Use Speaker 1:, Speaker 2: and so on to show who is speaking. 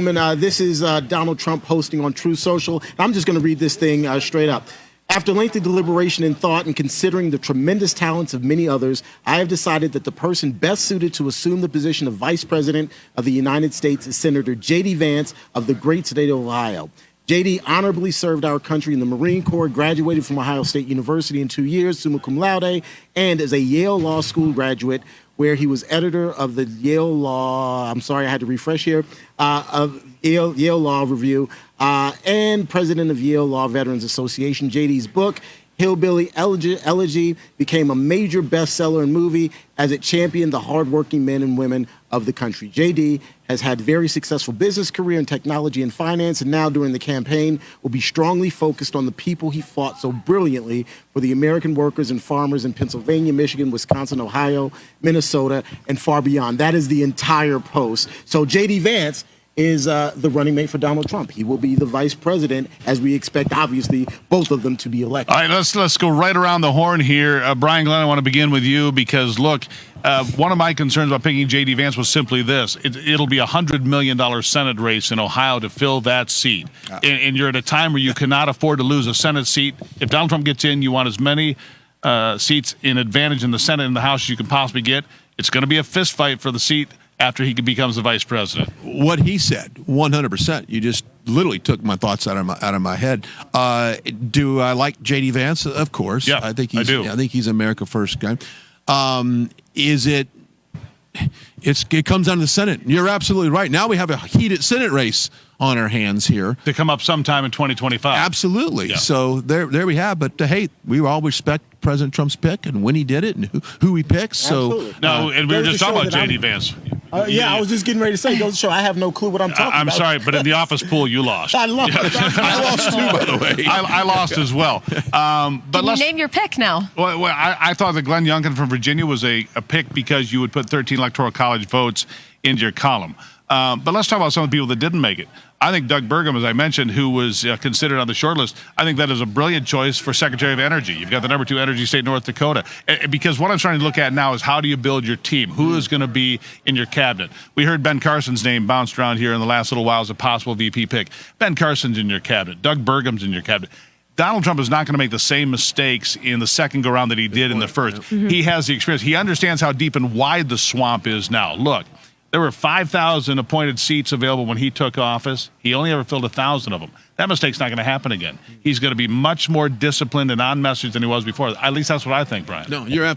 Speaker 1: This is Donald Trump hosting on Truth Social. I'm just going to read this thing straight up. After lengthy deliberation and thought and considering the tremendous talents of many others, I have decided that the person best suited to assume the position of Vice President of the United States is Senator JD Vance of the great state of Ohio. JD honorably served our country in the Marine Corps, graduated from Ohio State University in 2 years, summa cum laude, and is a Yale Law School graduate, where he was editor of the Yale Law, I'm sorry, I had to refresh here, of Yale Law Review, and president of Yale Law Veterans Association. JD's book, Hillbilly Elegy, became a major bestseller and movie as it championed the hardworking men and women of the country. JD has had a very successful business career in technology and finance, and now during the campaign will be strongly focused on the people he fought so brilliantly for, the American workers and farmers in Pennsylvania, Michigan, Wisconsin, Ohio, Minnesota, and far beyond. That is the entire post. So JD Vance is the running mate for Donald Trump. He will be the vice president, as we expect, obviously, both of them to be elected.
Speaker 2: All right, let's go right around the horn here. Brian Glenn, I want to begin with you because, look, one of my concerns about picking J.D. Vance was simply this. It'll be a $100 million Senate race in Ohio to fill that seat. And you're at a time where you cannot afford to lose a Senate seat. If Donald Trump gets in, you want as many seats in advantage in the Senate and the House as you can possibly get. It's going to be a fist fight for the seat after he becomes the vice president.
Speaker 3: What he said, 100%. You just literally took my thoughts out of my head. Do I like J.D. Vance? Of course.
Speaker 2: Yeah,
Speaker 3: I do. I think he's America First guy. It comes down to the Senate. You're absolutely right. Now we have a heated Senate race on our hands here
Speaker 2: to come up sometime in 2025.
Speaker 3: Absolutely.
Speaker 2: Yeah. So
Speaker 3: there we have. But hey, we all respect President Trump's pick and when he did it and who he picks.
Speaker 1: Absolutely.
Speaker 3: So
Speaker 2: no, and we were just talking about J.D. Vance.
Speaker 1: Yeah, I was just getting ready to say, goes to show I have no clue what I'm talking about.
Speaker 2: I'm sorry, but in the office pool, you lost.
Speaker 1: I lost.
Speaker 3: I lost too, by the way.
Speaker 2: I lost as well. But
Speaker 4: Can you name your pick now?
Speaker 2: Well, I thought that Glenn Youngkin from Virginia was a pick because you would put 13 Electoral College votes into your column. But let's talk about some of the people that didn't make it. I think Doug Burgum, as I mentioned, who was considered on the short list, I think that is a brilliant choice for Secretary of Energy. You've got the #2 energy state, North Dakota. Because what I'm trying to look at now is how do you build your team? Who is going to be in your cabinet? We heard Ben Carson's name bounced around here in the last little while as a possible VP pick. Ben Carson's in your cabinet. Doug Burgum's in your cabinet. Donald Trump is not going to make the same mistakes in the second go-round that he did in the first. Mm-hmm. He has the experience. He understands how deep and wide the swamp is now. Look. There were 5,000 appointed seats available when he took office. He only ever filled 1,000 of them. That mistake's not going to happen again. He's going to be much more disciplined and on message than he was before. At least that's what I think, Brian.
Speaker 3: No, you're